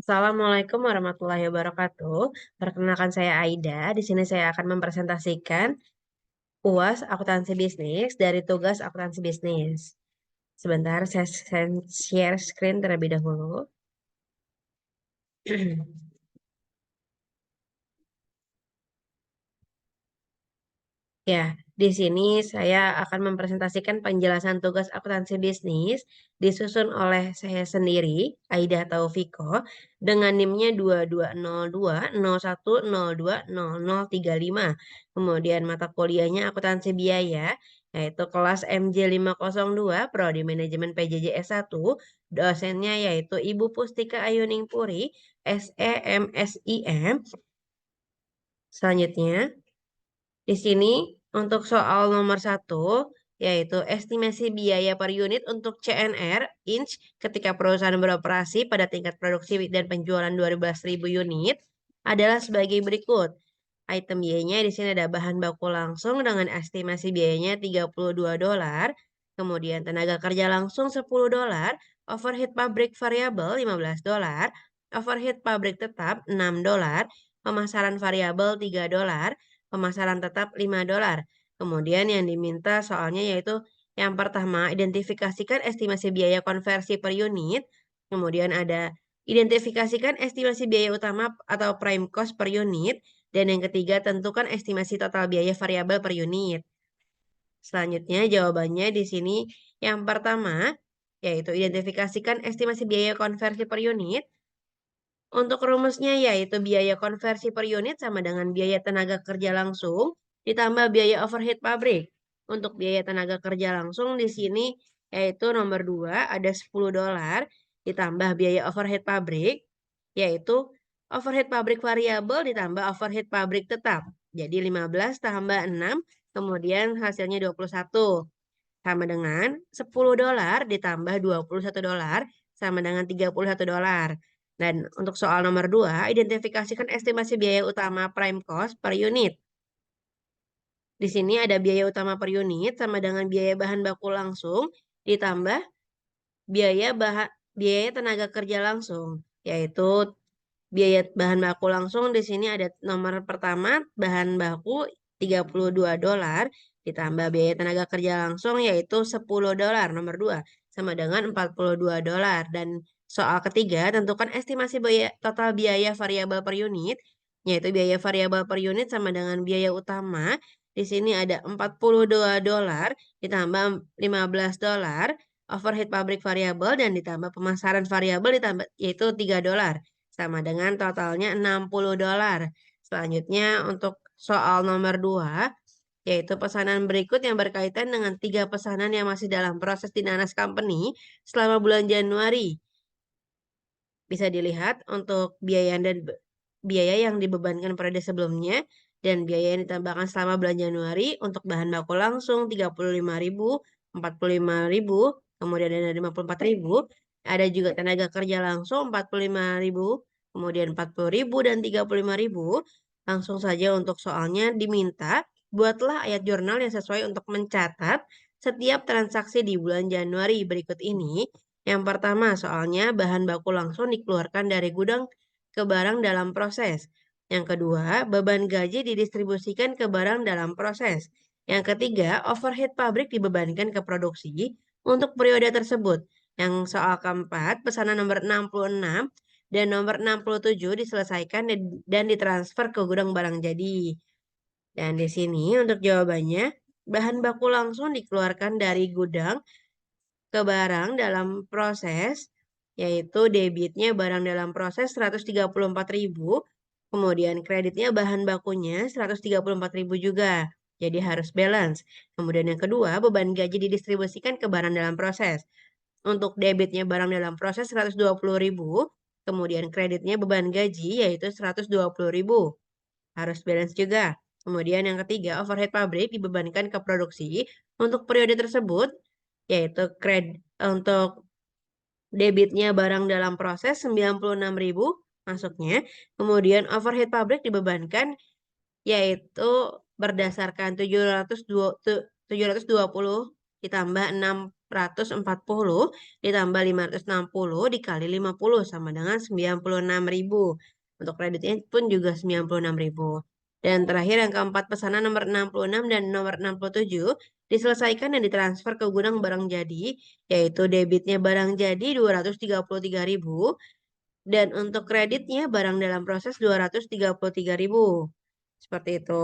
Assalamualaikum warahmatullahi wabarakatuh. Perkenalkan saya Aida. Di sini saya akan mempresentasikan UAS Akuntansi Bisnis dari tugas akuntansi bisnis. Sebentar, saya share screen terlebih dahulu. Ya, di sini saya akan mempresentasikan penjelasan tugas akuntansi bisnis disusun oleh saya sendiri, Aida Taufiko, dengan NIM-nya 220201020035. Kemudian mata kuliahnya akuntansi biaya, yaitu kelas MJ502, Prodi Manajemen PJJ S1, dosennya yaitu Ibu Pustika Ayuning Puri, SEMSIM. Selanjutnya, di sini untuk soal nomor satu, yaitu estimasi biaya per unit untuk CNR inch ketika perusahaan beroperasi pada tingkat produksi dan penjualan 12.000 unit adalah sebagai berikut. Item biayanya di sini ada bahan baku langsung dengan estimasi biayanya $32, kemudian tenaga kerja langsung $10, overhead pabrik variabel $15, overhead pabrik tetap $6, pemasaran variabel $3, pemasaran tetap $5. Kemudian yang diminta soalnya yaitu yang pertama, identifikasikan estimasi biaya konversi per unit. Kemudian ada identifikasikan estimasi biaya utama atau prime cost per unit. Dan yang ketiga, tentukan estimasi total biaya variabel per unit. Selanjutnya, jawabannya di sini yang pertama, yaitu identifikasikan estimasi biaya konversi per unit. Untuk rumusnya yaitu biaya konversi per unit sama dengan biaya tenaga kerja langsung ditambah biaya overhead pabrik. Untuk biaya tenaga kerja langsung di sini yaitu nomor 2 ada $10 ditambah biaya overhead pabrik yaitu overhead pabrik variabel ditambah overhead pabrik tetap. Jadi 15 tambah 6 kemudian hasilnya 21 sama dengan $10 ditambah $21 sama dengan $31. Dan untuk soal nomor 2, identifikasikan estimasi biaya utama prime cost per unit. Di sini ada biaya utama per unit sama dengan biaya bahan baku langsung ditambah biaya tenaga kerja langsung, yaitu biaya bahan baku langsung di sini ada nomor pertama bahan baku $32 ditambah biaya tenaga kerja langsung yaitu $10 nomor 2 sama dengan $42. Dan soal ketiga tentukan estimasi total biaya variabel per unit yaitu biaya variabel per unit sama dengan biaya utama. Di sini ada $42 ditambah $15 overhead pabrik variabel dan ditambah pemasaran variabel ditambah yaitu $3 sama dengan totalnya $60. Selanjutnya untuk soal nomor 2 yaitu pesanan berikut yang berkaitan dengan 3 pesanan yang masih dalam proses di Nanas Company selama bulan Januari. Bisa dilihat untuk biaya yang dibebankan periode sebelumnya dan biaya yang ditambahkan selama bulan Januari untuk bahan baku langsung 35.000, 45.000, kemudian ada 54.000. Ada juga tenaga kerja langsung 45.000, kemudian 40.000 dan 35.000. Langsung saja untuk soalnya diminta buatlah ayat jurnal yang sesuai untuk mencatat setiap transaksi di bulan Januari berikut ini. Yang pertama, soalnya bahan baku langsung dikeluarkan dari gudang ke barang dalam proses. Yang kedua, beban gaji didistribusikan ke barang dalam proses. Yang ketiga, overhead pabrik dibebankan ke produksi untuk periode tersebut. Yang soal keempat, pesanan nomor 66 dan nomor 67 diselesaikan dan ditransfer ke gudang barang jadi. Dan di sini untuk jawabannya, bahan baku langsung dikeluarkan dari gudang ke barang dalam proses, yaitu debitnya barang dalam proses 134.000, kemudian kreditnya bahan bakunya 134.000 juga. Jadi harus balance. Kemudian yang kedua, beban gaji didistribusikan ke barang dalam proses. Untuk debitnya barang dalam proses 120.000, kemudian kreditnya beban gaji yaitu 120.000. Harus balance juga. Kemudian yang ketiga, overhead pabrik dibebankan ke produksi untuk periode tersebut, yaitu untuk debitnya barang dalam proses 96.000 masuknya. Kemudian overhead pabrik dibebankan yaitu berdasarkan 720 ditambah 6 5.440 ditambah 560 dikali 50 sama dengan 96.000. Untuk kreditnya pun juga 96.000. Dan terakhir yang keempat pesanan nomor 66 dan nomor 67 diselesaikan dan ditransfer ke gudang barang jadi, yaitu debitnya barang jadi 233.000 dan untuk kreditnya barang dalam proses 233.000. Seperti itu.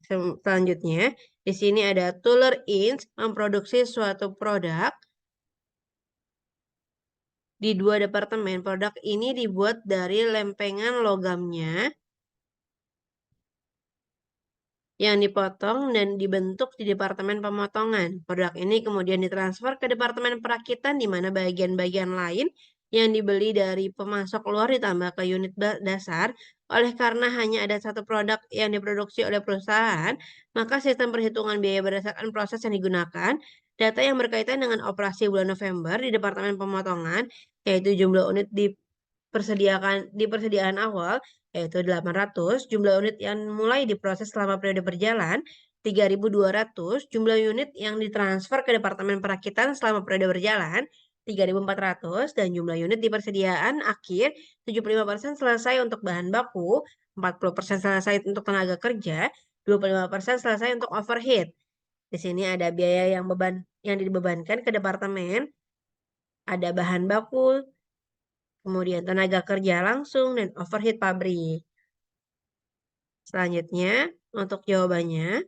Selanjutnya, di sini ada Tuller Inc. memproduksi suatu produk di dua departemen. Produk ini dibuat dari lempengan logamnya yang dipotong dan dibentuk di departemen pemotongan. Produk ini kemudian ditransfer ke departemen perakitan di mana bagian-bagian lain yang dibeli dari pemasok luar ditambah ke unit dasar. Oleh karena hanya ada satu produk yang diproduksi oleh perusahaan, maka sistem perhitungan biaya berdasarkan proses yang digunakan, data yang berkaitan dengan operasi bulan November di departemen pemotongan, yaitu jumlah unit di persediaan awal, yaitu 800, jumlah unit yang mulai diproses selama periode berjalan, 3.200, jumlah unit yang ditransfer ke Departemen Perakitan selama periode berjalan, 3.400, dan jumlah unit di persediaan akhir, 75% selesai untuk bahan baku, 40% selesai untuk tenaga kerja, 25% selesai untuk overhead. Di sini ada biaya yang dibebankan ke departemen, ada bahan baku, kemudian tenaga kerja langsung, dan overhead pabrik. Selanjutnya, untuk jawabannya,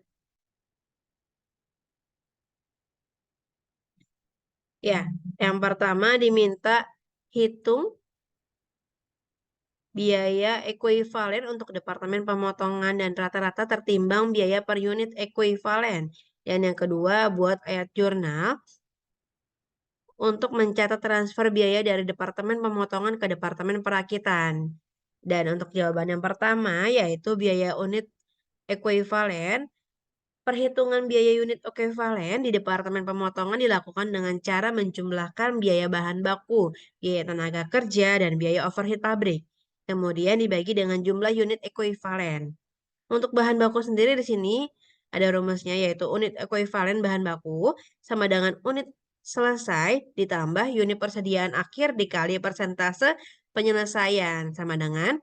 ya, yang pertama diminta hitung biaya ekuivalen untuk departemen pemotongan dan rata-rata tertimbang biaya per unit ekuivalen. Dan yang kedua, buat ayat jurnal untuk mencatat transfer biaya dari departemen pemotongan ke departemen perakitan. Dan untuk jawaban yang pertama, yaitu biaya unit ekuivalen, perhitungan biaya unit ekuivalen di Departemen Pemotongan dilakukan dengan cara menjumlahkan biaya bahan baku, biaya tenaga kerja, dan biaya overhead pabrik. Kemudian dibagi dengan jumlah unit ekuivalen. Untuk bahan baku sendiri di sini ada rumusnya yaitu unit ekuivalen bahan baku sama dengan unit selesai ditambah unit persediaan akhir dikali persentase penyelesaian sama dengan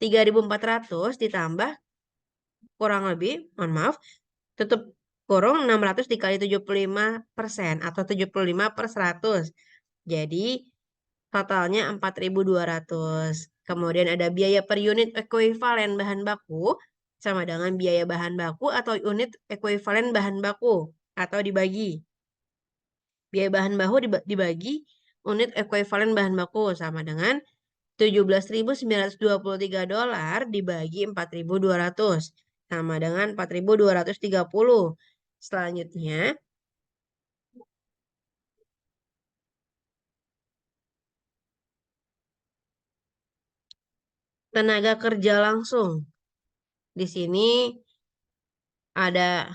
3.400 ditambah kurang lebih, mohon maaf, tutup kurung 600 dikali 75% atau 75/100. Jadi totalnya 4.200. Kemudian ada biaya per unit ekuivalen bahan baku sama dengan biaya bahan baku atau unit ekuivalen bahan baku atau dibagi. Biaya bahan baku dibagi unit ekuivalen bahan baku sama dengan $17.923 dibagi 4.200 sama dengan 4.230. Selanjutnya, tenaga kerja langsung. Di sini ada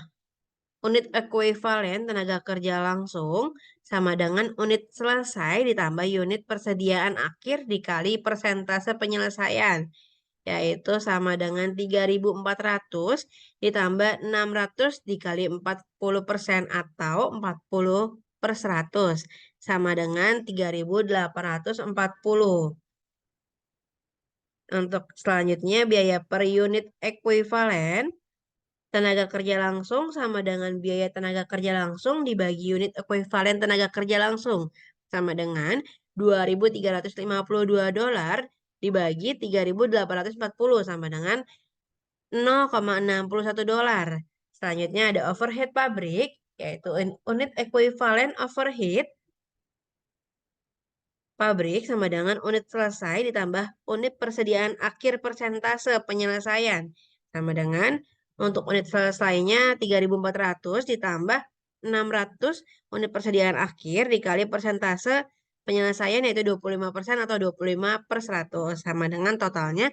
unit ekuivalen tenaga kerja langsung sama dengan unit selesai ditambah unit persediaan akhir dikali persentase penyelesaian, yaitu sama dengan 3.400 ditambah 600 dikali 40% atau 40/100 sama dengan 3.840. Untuk selanjutnya biaya per unit ekuivalen tenaga kerja langsung sama dengan biaya tenaga kerja langsung dibagi unit ekuivalen tenaga kerja langsung sama dengan $2.352 dibagi 3.840 sama dengan $0,61. Selanjutnya ada overhead pabrik, yaitu unit ekuivalen overhead pabrik sama dengan unit selesai ditambah unit persediaan akhir persentase penyelesaian. Sama dengan untuk unit selesainya 3.400 ditambah 600 unit persediaan akhir dikali persentase penyelesaian yaitu 25% atau 25/100. Sama dengan totalnya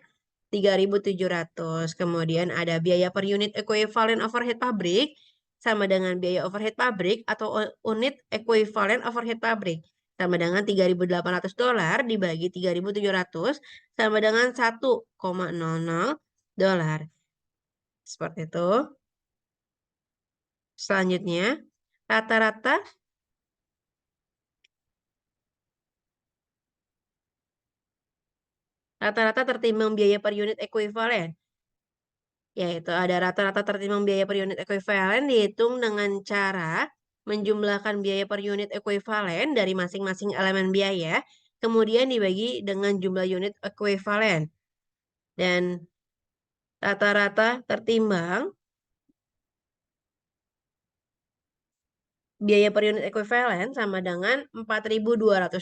3.700. Kemudian ada biaya per unit ekuivalen overhead pabrik sama dengan biaya overhead pabrik atau unit ekuivalen overhead pabrik sama dengan $3.800 dibagi 3.700 sama dengan $1,00. Seperti itu. Selanjutnya, rata-rata rata-rata tertimbang biaya per unit ekuivalen, yaitu ada rata-rata tertimbang biaya per unit ekuivalen dihitung dengan cara menjumlahkan biaya per unit ekuivalen dari masing-masing elemen biaya, kemudian dibagi dengan jumlah unit ekuivalen. Dan rata-rata tertimbang biaya per unit ekuivalen sama dengan $4.230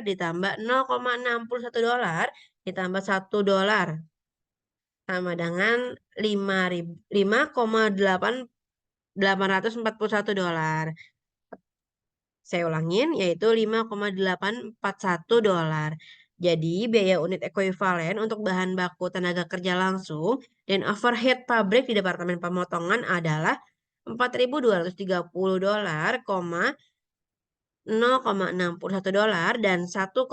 ditambah $0,61 ditambah $1 sama dengan 5,841 dolar. Saya ulangin, yaitu $5,841. Jadi, biaya unit ekuivalen untuk bahan baku tenaga kerja langsung dan overhead pabrik di Departemen Pemotongan adalah $4.230, 0,61 dolar dan $1,00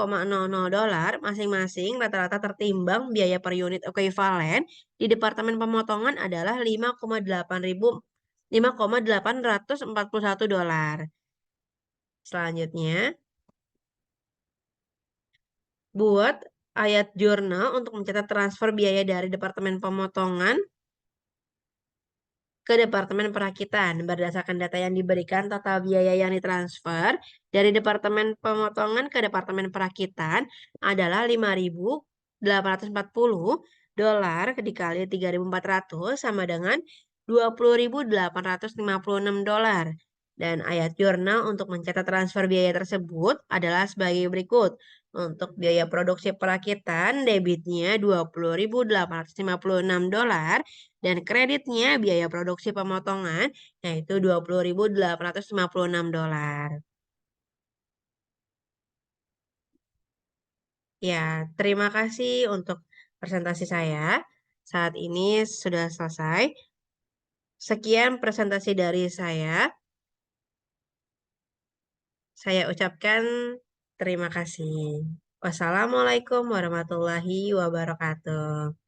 masing-masing. Rata-rata tertimbang biaya per unit ekuivalen di Departemen Pemotongan adalah 5,841 dolar. Selanjutnya, buat ayat jurnal untuk mencatat transfer biaya dari Departemen Pemotongan ke Departemen Perakitan. Berdasarkan data yang diberikan, total biaya yang ditransfer dari Departemen Pemotongan ke Departemen Perakitan adalah $5.840 dikali 3.400 sama dengan $20.856. Dan ayat jurnal untuk mencatat transfer biaya tersebut adalah sebagai berikut. Untuk biaya produksi perakitan, debitnya $20.856 dan kreditnya biaya produksi pemotongan yaitu $20.856. Ya, terima kasih untuk presentasi saya. Saat ini sudah selesai. Sekian presentasi dari saya. Saya ucapkan terima kasih. Wassalamualaikum warahmatullahi wabarakatuh.